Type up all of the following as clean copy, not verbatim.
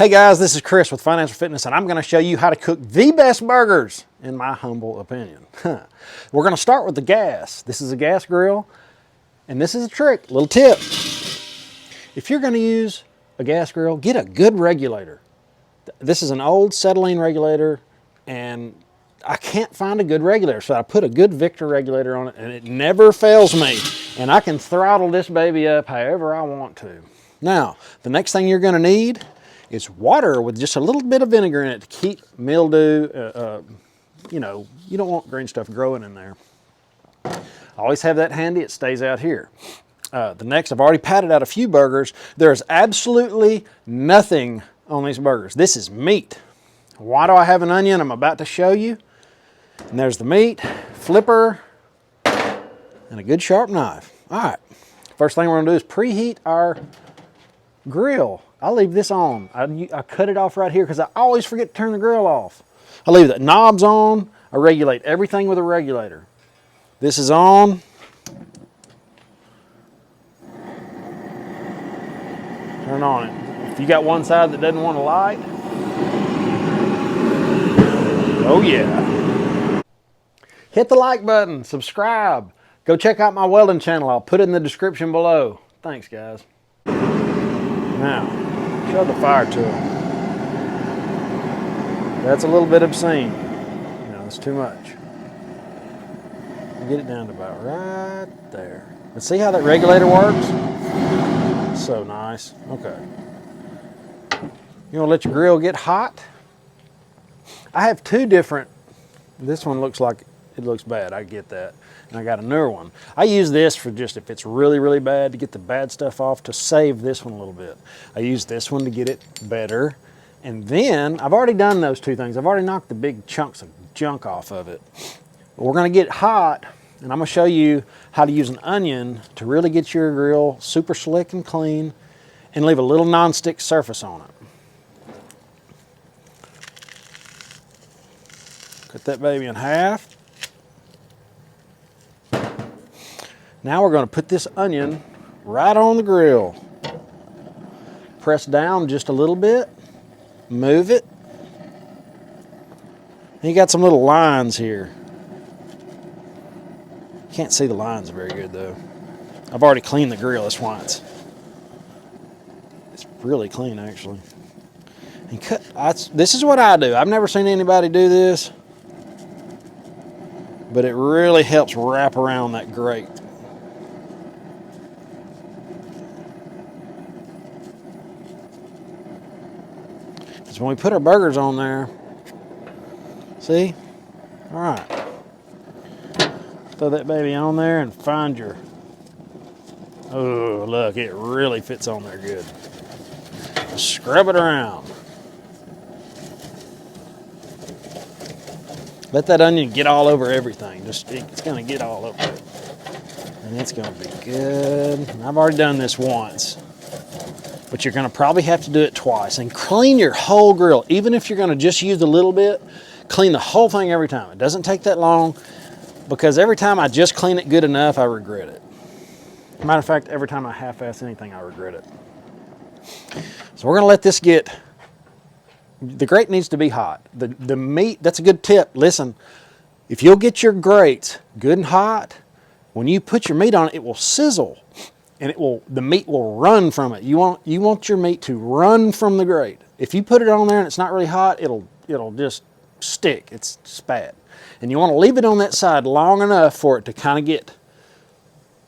Hey guys, this is Chris with Financial Fitness, and I'm going to show you how to cook the best burgers, in my humble opinion. We're going to start with the gas. This is a gas grill, and this is a trick, little tip. If you're going to use a gas grill, get a good regulator. This is an old acetylene regulator, and I can't find a good regulator, so I put a good Victor regulator on it, and it never fails me. And I can throttle this baby up however I want to. Now, the next thing you're going to need is water with just a little bit of vinegar in it to keep mildew. You know, you don't want green stuff growing in there. I always have that handy. It stays out here. The next, I've already patted out a few burgers. There's absolutely nothing on these burgers. This is meat. Why do I have an onion? I'm about to show you. And there's the meat, flipper, and a good sharp knife. All right, first thing we're gonna do is preheat our grill. I'll leave this on. I cut it off right here because I always forget to turn the grill off. I leave the knobs on. I regulate everything with a regulator. This is on. Turn on it. If you got one side that doesn't want to light, oh yeah. Hit the like button, subscribe. Go check out my welding channel. I'll put it in the description below. Thanks, guys. Now, show the fire to them. That's a little bit obscene. You know, it's too much. Get it down to about right there. And see how that regulator works? So nice. Okay. You want to let your grill get hot? I have two different. This one looks like it looks bad. I get that. And I got a newer one. I use this for just if it's really, really bad to get the bad stuff off, to save this one a little bit. I use this one to get it better. And then I've already done those two things. I've already knocked the big chunks of junk off of it. But we're going to get it hot, and I'm going to show you how to use an onion to really get your grill super slick and clean and leave a little non-stick surface on it. Cut that baby in half. Now we're going to put this onion right on the grill. Press down just a little bit, move it. And you got some little lines here. Can't see the lines very good though. I've already cleaned the grill, that's why it's really clean actually. And this is what I do. I've never seen anybody do this, but it really helps wrap around that grate. When we put our burgers on there, see? All right. Throw that baby on there and find your, oh, look, it really fits on there good. Scrub it around. Let that onion get all over everything. It's gonna get all over it. And it's gonna be good. And I've already done this once, but you're gonna probably have to do it twice. And clean your whole grill. Even if you're gonna just use a little bit, clean the whole thing every time. It doesn't take that long, because every time I just clean it good enough, I regret it. Matter of fact, every time I half-ass anything, I regret it. So we're gonna let this get, the grate needs to be hot. The meat, that's a good tip. Listen, if you'll get your grates good and hot, when you put your meat on it, it will sizzle. And the meat will run from it. You want your meat to run from the grate. If you put it on there and it's not really hot, it'll just stick. It's just bad. And you want to leave it on that side long enough for it to kind of get,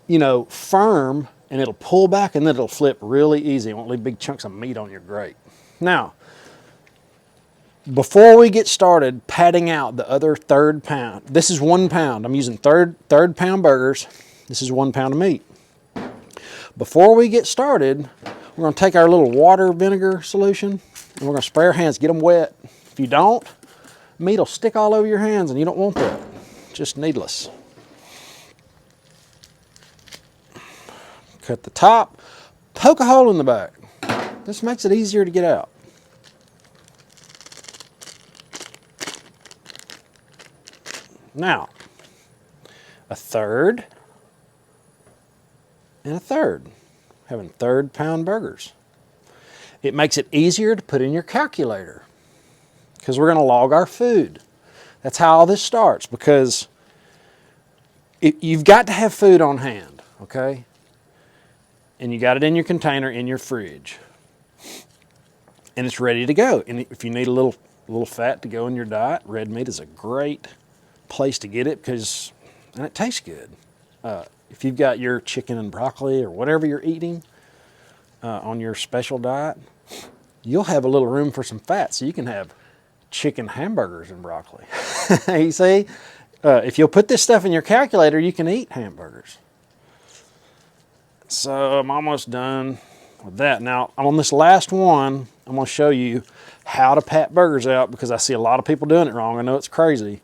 you know, firm, and it'll pull back and then it'll flip really easy. You won't leave big chunks of meat on your grate. Now, before we get started patting out the other third pound, this is 1 pound. I'm using third pound burgers. This is 1 pound of meat. Before we get started, we're going to take our little water vinegar solution and we're going to spray our hands, get them wet. If you don't, meat will stick all over your hands and you don't want that. Just needless. Cut the top, poke a hole in the back. This makes it easier to get out. Now, a third and a third. Having third pound burgers. It makes it easier to put in your calculator because we're going to log our food. That's how all this starts, because you've got to have food on hand, okay? And you got it in your container in your fridge. And it's ready to go. And if you need a little fat to go in your diet, red meat is a great place to get it and it tastes good. If you've got your chicken and broccoli or whatever you're eating on your special diet, you'll have a little room for some fat, so you can have chicken hamburgers and broccoli. You see, if you'll put this stuff in your calculator, you can eat hamburgers. So I'm almost done with that. Now, on this last one, I'm going to show you how to pat burgers out, because I see a lot of people doing it wrong. I know it's crazy.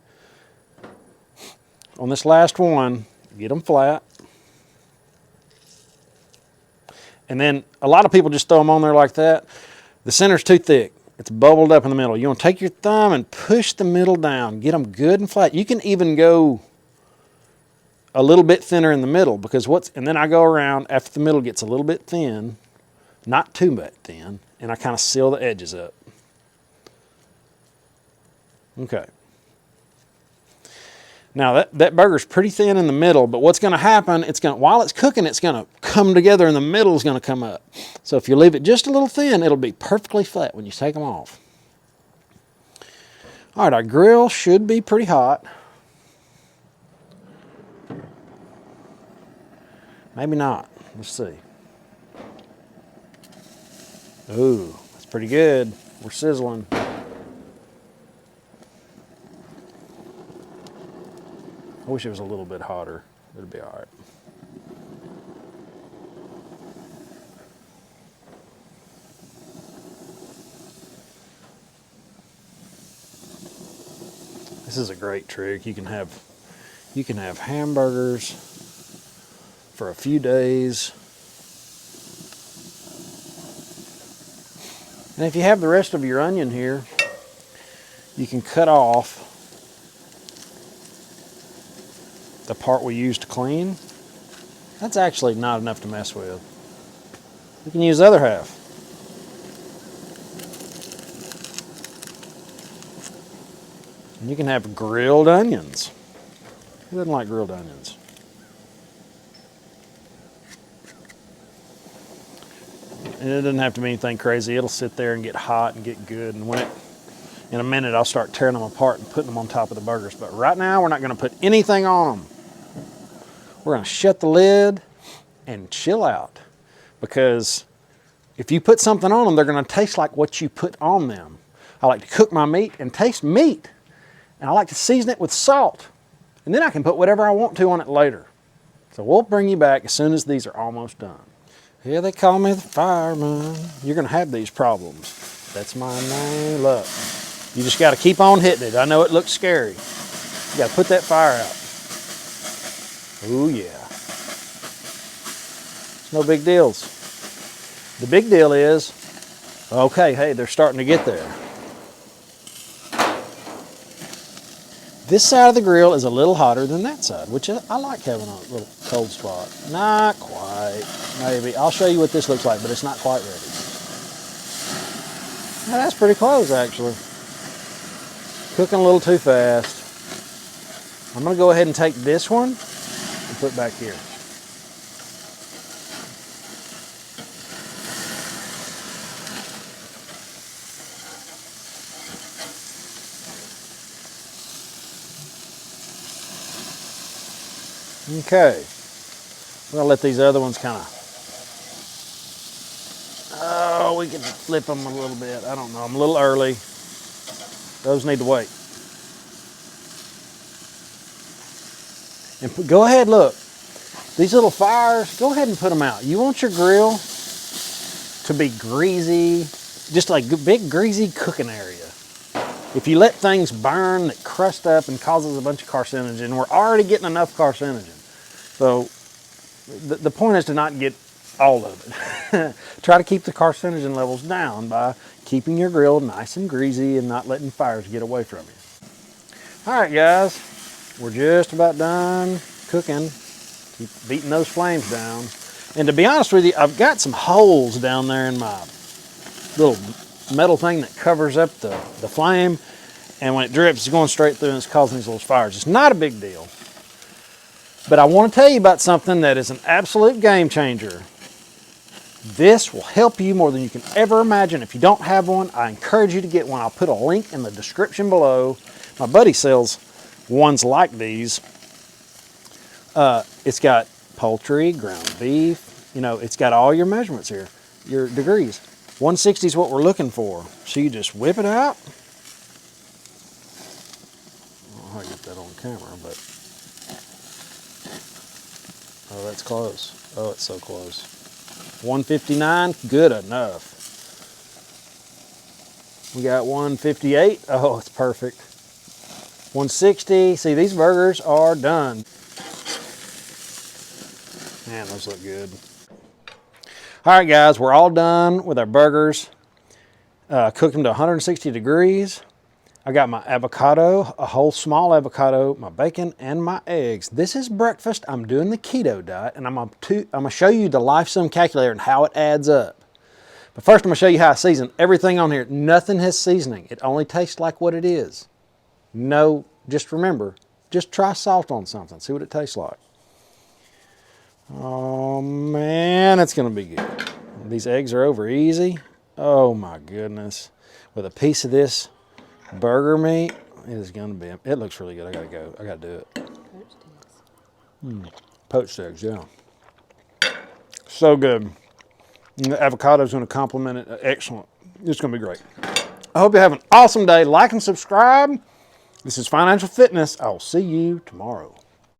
On this last one, get them flat. And then a lot of people just throw them on there like that. The center's too thick. It's bubbled up in the middle. You want to take your thumb and push the middle down. Get them good and flat. You can even go a little bit thinner in the middle, and then I go around after the middle gets a little bit thin, not too much thin, and I kind of seal the edges up. Okay. Now that burger's pretty thin in the middle, but what's going to happen, while it's cooking, it's going to come together and the middle is going to come up. So if you leave it just a little thin, it'll be perfectly flat when you take them off. All right, our grill should be pretty hot. Maybe not. Let's see. Ooh, that's pretty good. We're sizzling. I wish it was a little bit hotter. It'd be all right. This is a great trick. You can have hamburgers for a few days. And if you have the rest of your onion here, you can cut off the part we used to clean. That's actually not enough to mess with. You can use the other half. And you can have grilled onions. Who doesn't like grilled onions? And it doesn't have to be anything crazy. It'll sit there and get hot and get good. And in a minute, I'll start tearing them apart and putting them on top of the burgers. But right now, we're not going to put anything on them. We're going to shut the lid and chill out. Because if you put something on them, they're going to taste like what you put on them. I like to cook my meat and taste meat. And I like to season it with salt. And then I can put whatever I want to on it later. So we'll bring you back as soon as these are almost done. Yeah, they call me the fireman. You're going to have these problems. That's my name. Look, you just got to keep on hitting it. I know it looks scary. You got to put that fire out. Ooh, yeah. It's no big deals. The big deal is, okay, hey, they're starting to get there. This side of the grill is a little hotter than that side, which I like having a little cold spot. Not quite, maybe. I'll show you what this looks like, but it's not quite ready. Now, that's pretty close, actually. Cooking a little too fast. I'm going to go ahead and take this one and put it back here. Okay, we're gonna let these other ones kind of, we can flip them a little bit. I don't know, I'm a little early. Those need to wait. And go ahead, look, these little fires, go ahead and put them out. You want your grill to be greasy, just like a big greasy cooking area. If you let things burn that crust up and causes a bunch of carcinogen, we're already getting enough carcinogen. So the point is to not get all of it. Try to keep the carcinogen levels down by keeping your grill nice and greasy and not letting fires get away from you. All right, guys, we're just about done cooking. Keep beating those flames down. And to be honest with you, I've got some holes down there in my little metal thing that covers up the flame. And when it drips, it's going straight through and it's causing these little fires. It's not a big deal. But I want to tell you about something that is an absolute game changer. This will help you more than you can ever imagine. If you don't have one, I encourage you to get one. I'll put a link in the description below. My buddy sells ones like these. It's got poultry, ground beef, you know, it's got all your measurements here, your degrees. 160 is what we're looking for. So you just whip it out. I don't know how to get that on camera, but oh, that's close. Oh, it's so close. 159, good enough. We got 158. Oh, it's perfect. 160. See, these burgers are done. Man, those look good. All right, guys, we're all done with our burgers. Cooked them to 160 degrees. I got my avocado, a whole small avocado, my bacon, and my eggs. This is breakfast. I'm doing the keto diet, and I'm gonna show you the LifeSum calculator and how it adds up. But first, I'm gonna show you how I season everything on here. Nothing has seasoning. It only tastes like what it is. No, just remember, just try salt on something. See what it tastes like. Oh man, it's gonna be good. These eggs are over easy. Oh my goodness. With a piece of this burger meat, it is gonna be, it looks really good. I gotta go, I gotta do it. Poached eggs. Poached eggs, yeah. So good. And the avocado's gonna complement it, excellent. It's gonna be great. I hope you have an awesome day. Like and subscribe. This is Financial Fitness. I'll see you tomorrow.